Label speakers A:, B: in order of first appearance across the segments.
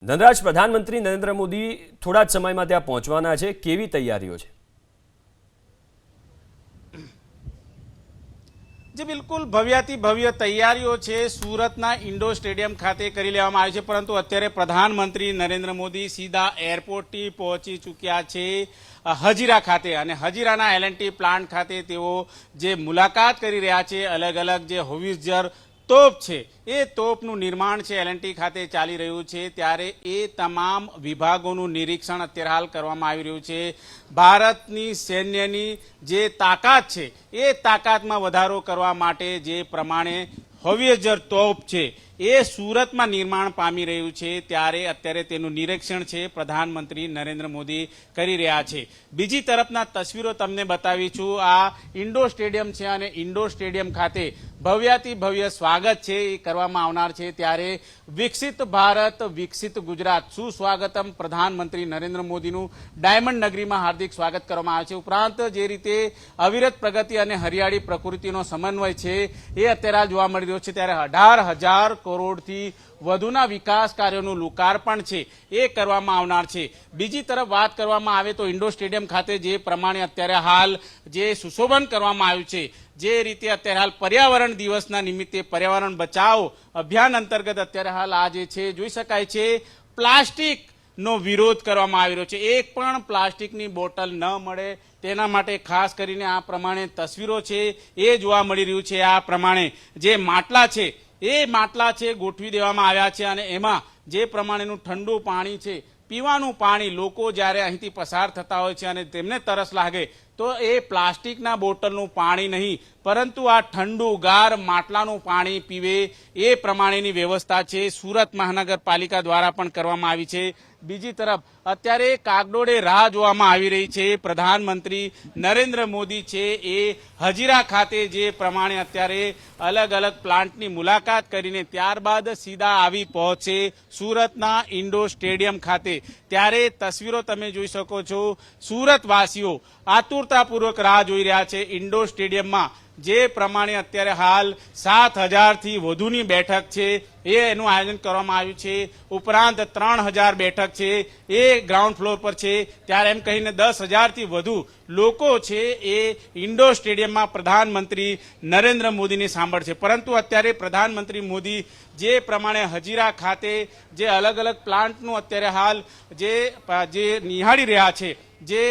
A: ધનરાજ, પ્રધાનમંત્રી નરેન્દ્ર મોદી થોડા જ સમયમાં ત્યાં પહોંચવાના છે, કેવી તૈયારીઓ છે?
B: જે બિલકુલ ભવ્યાતિ ભવ્ય તૈયારીઓ છે સુરતના ઇન્ડોર સ્ટેડિયમ ખાતે કરી લેવામાં આવી છે, પરંતુ અત્યારે પ્રધાનમંત્રી નરેન્દ્ર મોદી સીધા એરપોર્ટથી પહોંચી ચૂક્યા છે હજીરા ખાતે, અને હજીરાના L&T પ્લાન્ટ ખાતે તેઓ જે મુલાકાત કરી રહ્યા છે, અલગ અલગ જે હોવિત્ઝર તોપ છે એ તોપનું નિર્માણ છે L&T ખાતે ચાલી રહ્યું છે, ત્યારે એ તમામ વિભાગોનું નિરીક્ષણ અત્યારે હાલ કરવામાં આવી રહ્યું છે। ભારતની સૈન્યની જે તાકાત છે એ તાકાતમાં વધારો કરવા માટે જે પ્રમાણે હોવિત્ઝર તોપ છે એ સુરતમાં નિર્માણ પામી રહ્યું છે, ત્યારે અત્યારે તેનું નિરીક્ષણ છે પ્રધાનમંત્રી નરેન્દ્ર મોદી કરી રહ્યા છે। બીજી તરફના તસવીરો તમને બતાવી છું, આ ઇન્ડોર સ્ટેડિયમ છે અને ઇન્ડોર સ્ટેડિયમ ખાતે ભવ્યાતિ ભવ્ય સ્વાગત છે એ કરવામાં આવનાર છે, ત્યારે વિકસિત ભારત વિકસિત ગુજરાત સુસ્વાગતમ પ્રધાનમંત્રી નરેન્દ્ર મોદીનું ડાયમંડ નગરીમાં હાર્દિક સ્વાગત કરવામાં આવે છે। ઉપરાંત જે રીતે અવિરત પ્રગતિ અને હરિયાળી પ્રકૃતિનો સમન્વય છે એ અત્યારે જોવા મળી રહ્યો છે, ત્યારે 18,000 કરોડથી વધુના વિકાસ કાર્યોનું લોકાર્પણ છે એ કરવામાં આવનાર છે। બીજી તરફ વાત કરવામાં આવે તો ઇન્ડોર સ્ટેડિયમ ખાતે જે પ્રમાણે અત્યારે હાલ જે સુશોભન કરવામાં આવ્યું છે, જે રીતે અત્યારે હાલ પર્યાવરણ દિવસના નિમિત્તે પર્યાવરણ બચાવો અભિયાન અંતર્ગત અત્યારે હાલ આ જે છે જોઈ શકાય છે પ્લાસ્ટિકનો વિરોધ કરવામાં આવી રહ્યો છે, એક પણ પ્લાસ્ટિકની બોટલ ન મળે તેના માટે ખાસ કરીને આ પ્રમાણે તસવીરો છે એ જોવા મળી રહ્યું છે। આ પ્રમાણે જે માટલા છે એ માટલા છે ગોઠવી દેવામાં આવ્યા છે, અને એમાં જે પ્રમાણેનું ઠંડુ પાણી છે, પીવાનું પાણી, લોકો જ્યારે અહીંથી પસાર થતા હોય છે અને તેમને તરસ લાગે તો એ પ્લાસ્ટિકના બોટલનું પાણી નહીં પરંતુ આ ઠંડુ ગાર માટલાનું પાણી પીવે એ પ્રમાણેની વ્યવસ્થા છે સુરત મહાનગરપાલિકા દ્વારા પણ કરવામાં આવી છે। બીજી તરફ અત્યારે કાગડોળે રાહ જોવામાં આવી રહી છે પ્રધાનમંત્રી નરેન્દ્ર મોદી છે એ હજીરા ખાતે જે પ્રમાણે અત્યારે અલગ અલગ પ્લાન્ટની મુલાકાત કરીને ત્યારબાદ સીધા આવી પહોંચે સુરતના ઇન્ડોર સ્ટેડિયમ ખાતે, ત્યારે તસવીરો તમે જોઈ શકો છો, સુરતવાસીઓ આતુરતાપૂર્વક રાહ જોઈ રહ્યા છે ઇન્ડોર સ્ટેડિયમમાં જે પ્રમાણે અત્યારે હાલ 7,000થી વધુની બેઠક છે એનું આયોજન કરવામાં આવ્યું છે, ઉપરાંત 3,000 બેઠક છે એ ગ્રાઉન્ડ ફ્લોર પર છે, ત્યારે એમ કહીને 10,000થી વધુ લોકો છે એ ઇન્ડોર સ્ટેડિયમમાં પ્રધાનમંત્રી નરેન્દ્ર મોદીને સાંભળશે। પરંતુ અત્યારે પ્રધાનમંત્રી મોદી જે પ્રમાણે હજીરા ખાતે જે અલગ અલગ પ્લાન્ટનું અત્યારે હાલ જે નિહાળી રહ્યા છે, જે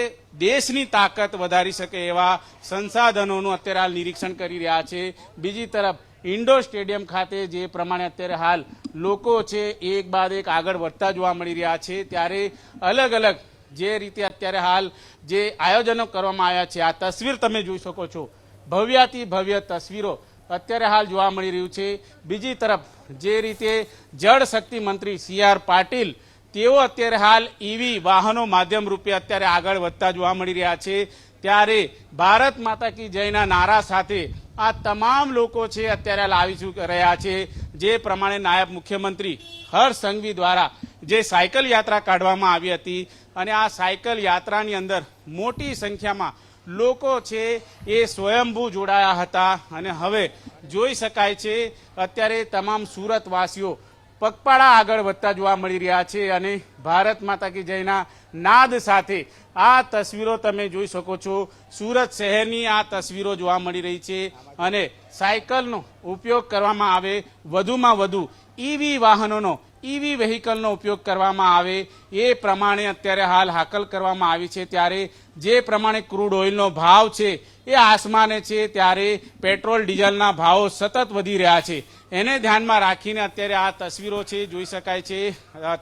B: દેશની તાકાત વધારી શકે એવા સંસાધનોનું અત્યારે હાલ નિરીક્ષણ કરી રહ્યા છે। બીજી તરફ ઇન્ડોર સ્ટેડિયમ ખાતે જે પ્રમાણે અત્યારે હાલ લોકો છે એક બાદ એક આગળ વધતા જોવા મળી રહ્યા છે, ત્યારે અલગ અલગ જે રીતે અત્યારે હાલ જે આયોજનો કરવામાં આવ્યા છે, આ તસવીર તમે જોઈ શકો છો, ભવ્યાતિ ભવ્ય તસવીરો અત્યારે હાલ જોવા મળી રહ્યું છે। બીજી તરફ જે રીતે જળ શક્તિ મંત્રી CR પાટીલ તેઓ અત્યારે હાલ EV વાહનો માધ્યમ રૂપે અત્યારે આગળ વધતા જોવા મળી રહ્યા છે, ત્યારે ભારત માતા કી જયના નારા સાથે આ તમામ લોકો છે અત્યારે હાલ આવી રહ્યા છે। જે પ્રમાણે નાયબ મુખ્યમંત્રી હર્ષ સંઘવી દ્વારા જે સાયકલ યાત્રા કાઢવામાં આવી હતી અને આ સાયકલ યાત્રાની અંદર મોટી સંખ્યામાં લોકો છે એ સ્વયંભૂ જોડાયા હતા, અને હવે જોઈ શકાય છે અત્યારે તમામ સુરતવાસીઓ પગપાળા આગળ વધતા જોવા મળી રહ્યા છે, અને ભારત માતા કી જયના નાદ સાથે આ તસવીરો તમે જોઈ શકો છો, સુરત શહેરની આ તસવીરો જોવા મળી રહી છે, અને સાયકલનો ઉપયોગ કરવામાં આવે, વધુમાં વધુ EV વાહનોનો EV વ્હીકલનો ઉપયોગ કરવામાં આવે એ પ્રમાણે અત્યારે હાલ હાકલ કરવામાં આવી છે। ત્યારે જે પ્રમાણે ક્રૂડ ઓઇલનો ભાવ છે એ આસમાને છે, ત્યારે પેટ્રોલ ડીઝલના ભાવો સતત વધી રહ્યા છે, એને ધ્યાનમાં રાખીને અત્યારે આ તસવીરો છે જોઈ શકાય છે।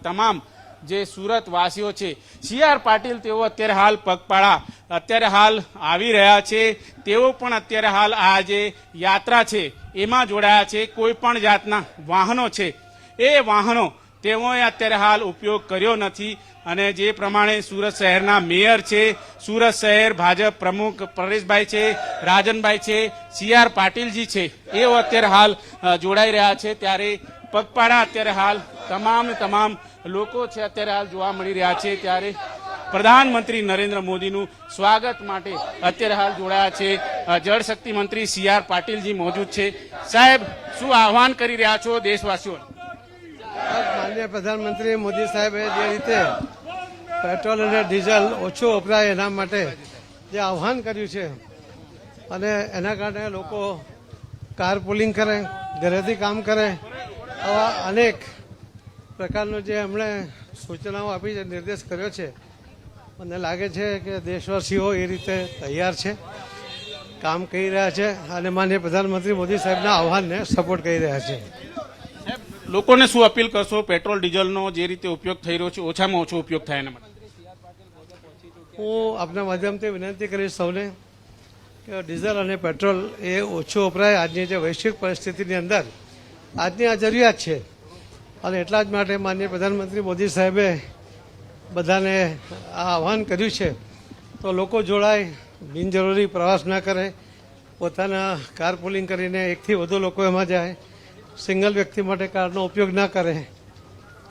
B: તમામ જે સુરતવાસીઓ છે, CR પાટીલ તેઓ અત્યારે હાલ પગપાળા અત્યારે હાલ આવી રહ્યા છે, તેઓ પણ અત્યારે હાલ આ જે યાત્રા છે એમાં જોડાયા છે। કોઈ પણ જાતના વાહનો છે એ વાહનો તેઓએ અત્યારે હાલ ઉપયોગ કર્યો નથી, અને જે પ્રમાણે સુરત શહેરના મેયર છે, સુરત શહેર ભાજપ પ્રમુખ પરેશભાઈ છે, રાજનભાઈ છે, CR પાટીલજી છે, એઓ અત્યારે હાલ જોડાઈ રહ્યા છે, ત્યારે પગપાળા અત્યારે હાલ તમામ લોકો છે અત્યારે હાલ જોવા મળી રહ્યા છે, ત્યારે પ્રધાનમંત્રી નરેન્દ્ર મોદીનું સ્વાગત માટે અત્યારે હાલ જોડાયા છે જળશક્તિ મંત્રી CR પાટીલજી મોજૂદ છે। સાહેબ, શું આહવાન કરી રહ્યા છો દેશવાસીઓને?
C: માનનીય પ્રધાનમંત્રી મોદી સાહેબે જે રીતે પેટ્રોલ અને ડીઝલ ઓછું વપરાય એના માટે જે આહ્વાન કર્યું છે અને એના કારણે લોકો કાર પુલિંગ કરે, ઘરેથી કામ કરે, આવા અનેક પ્રકારનું જે એમણે સૂચનાઓ આપી છે, નિર્દેશ કર્યો છે, મને લાગે છે કે દેશવાસીઓ એ રીતે તૈયાર છે, કામ કરી રહ્યા છે અને માનનીય પ્રધાનમંત્રી મોદી સાહેબના આહ્વાનને સપોર્ટ કરી રહ્યા છે.
B: લોકોને શું અપીલ કરશો? પેટ્રોલ ડીઝલનો જે રીતે ઉપયોગ થઈ રહ્યો છે ઓછામાં ઓછો ઉપયોગ થાય એના માટે.
C: હું આપના માધ્યમથી વિનંતી કરીશ સૌને કે ડીઝલ અને પેટ્રોલ એ ઓછું વપરાય. આજની જે વૈશ્વિક પરિસ્થિતિની અંદર આજની આ જરૂરિયાત છે અને એટલા જ માટે માનનીય પ્રધાનમંત્રી મોદી સાહેબે બધાને આ આહ્વાન કર્યું છે. તો લોકો જોડાય, બિનજરૂરી પ્રવાસ ના કરે, પોતાના કાર પુલિંગ કરીને એકથી વધુ લોકો એમાં જાય, સિંગલ વ્યક્તિ માટે કારનો ઉપયોગ ના કરે,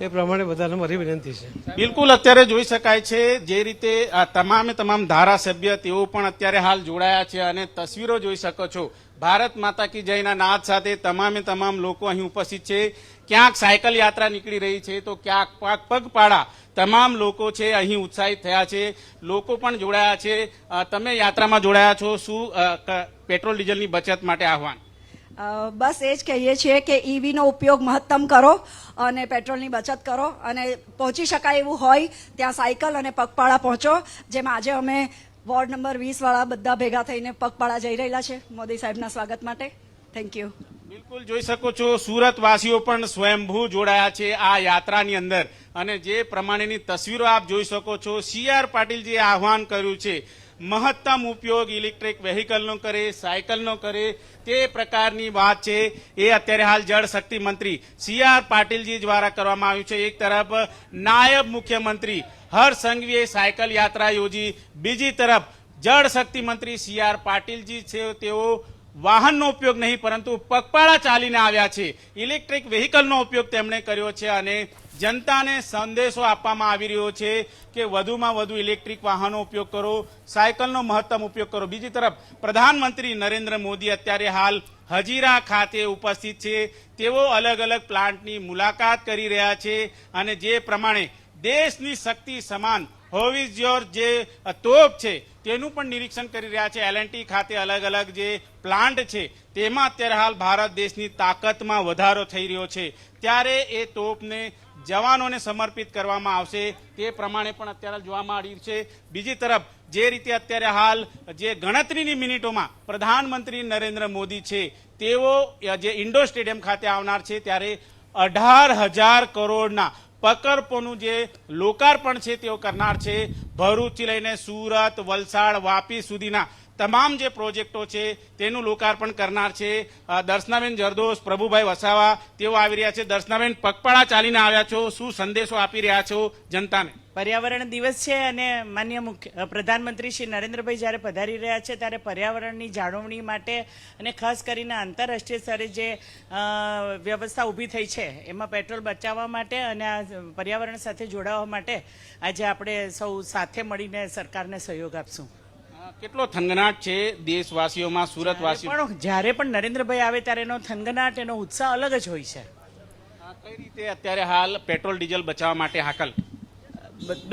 C: એ પ્રમાણે બધાને મારી વિનંતી છે.
B: બિલકુલ, અત્યારે જોઈ શકાય છે જે રીતે આ તમામે તમામ ધારાસભ્ય તેઓ પણ અત્યારે હાલ જોડાયા છે અને તસવીરો જોઈ શકો છો. ભારત માતા કી જયના નાદ સાથે તમામે તમામ લોકો અહીં ઉપસ્થિત છે. ક્યાંક સાયકલ યાત્રા નીકળી રહી છે તો ક્યાંક પગપાળા તમામ લોકો છે અહીં ઉત્સાહિત થયા છે. લોકો પણ જોડાયા છે. તમે યાત્રામાં જોડાયા છો, શું પેટ્રોલ ડીઝલની બચત માટે આહવાન?
D: બસ એ જ કહીએ છીએ કે ઈવીનો ઉપયોગ મહત્તમ કરો અને પેટ્રોલની બચત કરો અને પહોંચી શકાય એવું હોય ત્યાં સાયકલ અને પગપાળા પહોંચો. જેમ આજે અમે વોર્ડ નંબર 20 વાળા બધા ભેગા થઈને પગપાળા જઈ રહેલા છે મોદી સાહેબના સ્વાગત માટે. Thank you.
B: બિલકુલ જોઈ શકો છો, સુરતવાસીઓ પણ સ્વયંભૂ જોડાયા છે આ યાત્રાની અંદર અને જે પ્રમાણેની તસવીરો આપ જોઈ શકો છો. CR પાટીલ જે આહવાન કર્યું છે મહત્તમ ઉપયોગ ઇલેક્ટ્રિક વ્હીકલનો કરે, સાયકલનો કરે, તે પ્રકારની વાત છે એ અત્યારે હાલ જળશક્તિ મંત્રી CR પાટીલજી દ્વારા કરવામાં આવ્યું છે. એક તરફ નાયબ મુખ્યમંત્રી હર્ષ સંઘવીએ સાયકલ યાત્રા યોજી, બીજી તરફ જળશક્તિ મંત્રી CR પાટીલજી છે તેઓ વાહનનો ઉપયોગ નહીં પરંતુ પગપાળા ચાલીને આવ્યા છે. ઇલેક્ટ્રિક વ્હીકલનો ઉપયોગ તેમણે કર્યો છે અને જનતાને સંદેશો આપવામાં આવી રહ્યો છે કે વધુમાં વધુ ઇલેક્ટ્રિક વાહનો ઉપયોગ કરો, સાયકલનો મહત્તમ ઉપયોગ કરો. બીજી તરફ પ્રધાનમંત્રી નરેન્દ્ર મોદી અત્યારે હાલ હજીરા ખાતે ઉપસ્થિત છે. તેઓ અલગ અલગ પ્લાન્ટની મુલાકાત કરી રહ્યા છે અને જે પ્રમાણે દેશની શક્તિ સમાન હોવિઝ્યોર જે તોપ છે તેનું પણ નિરીક્ષણ કરી રહ્યા છે. L&T ખાતે અલગ અલગ જે પ્લાન્ટ છે તેમાં અત્યારે હાલ ભારત દેશની તાકાતમાં વધારો થઈ રહ્યો છે. ત્યારે એ તોપને જવાનોને સમર્પિત કરવામાં આવશે તે પ્રમાણે પણ અત્યારે જોવા મળી છે. બીજી તરફ જે રીતે અત્યારે હાલ જે ગણતરીની મિનિટોમાં પ્રધાનમંત્રી નરેન્દ્ર મોદી છે તેઓ જે ઇન્ડોર સ્ટેડિયમ ખાતે આવનાર છે ત્યારે 18,000 કરોડના પ્રકલ્પોનું જે લોકાર્પણ છે તેઓ કરનાર છે. ભરૂચથી લઈને સુરત, વલસાડ, વાપી સુધીના તમામ જે પ્રોજેક્ટો છે તેનું લોકાર્પણ કરનાર છે. દર્શનાબેન જરદોશ, પ્રભુભાઈ વસાવા તેઓ આવી રહ્યા છે. દર્શનાબેન, પગપાળા ચાલીને આવ્યા છો, શું સંદેશો આપી રહ્યા છો જનતાને?
E: પર્યાવરણ દિવસ છે અને માનનીય પ્રધાનમંત્રી શ્રી નરેન્દ્રભાઈ જ્યારે પધારી રહ્યા છે ત્યારે પર્યાવરણની જાળવણી માટે અને ખાસ કરીને આંતરરાષ્ટ્રીય સ્તરે જે વ્યવસ્થા ઊભી થઈ છે એમાં પેટ્રોલ બચાવવા માટે અને આ પર્યાવરણ સાથે જોડાવા માટે આજે આપણે સૌ સાથે મળીને સરકારને સહયોગ આપશું.
B: કેટલો થનગનાટ છે દેશવાસીઓમાં, સુરતવાસીઓ
E: પણ જ્યારે પણ નરેન્દ્રભાઈ આવે ત્યારે એનો થનગનાટ, એનો ઉત્સાહ અલગ જ હોય છે.
B: કઈ રીતે અત્યારે હાલ પેટ્રોલ ડીઝલ બચાવવા માટે હાકલ?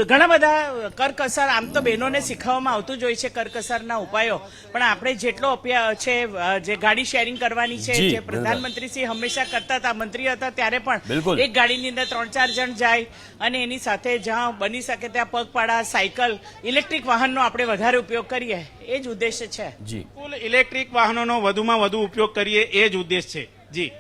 E: ઘણા બધા કરકસર આમ તો બહેનોને શીખવવામાં આવતું જ હોય છે કરકસરના ઉપાયો, પણ આપણે જેટલો છે જે ગાડી શેરિંગ કરવાની છે જે પ્રધાનમંત્રી શ્રી હંમેશા કરતા હતા, મંત્રી હતા ત્યારે પણ એક ગાડીની અંદર 3-4 જણ જાય અને એની સાથે જ્યાં બની શકે ત્યાં પગપાળા, સાયકલ, ઇલેક્ટ્રિક વાહનનો આપણે વધારે ઉપયોગ કરીએ એ જ ઉદ્દેશ્ય છે.
B: ઇલેક્ટ્રિક વાહનોનો વધુમાં વધુ ઉપયોગ કરીએ એ જ ઉદ્દેશ છે. જી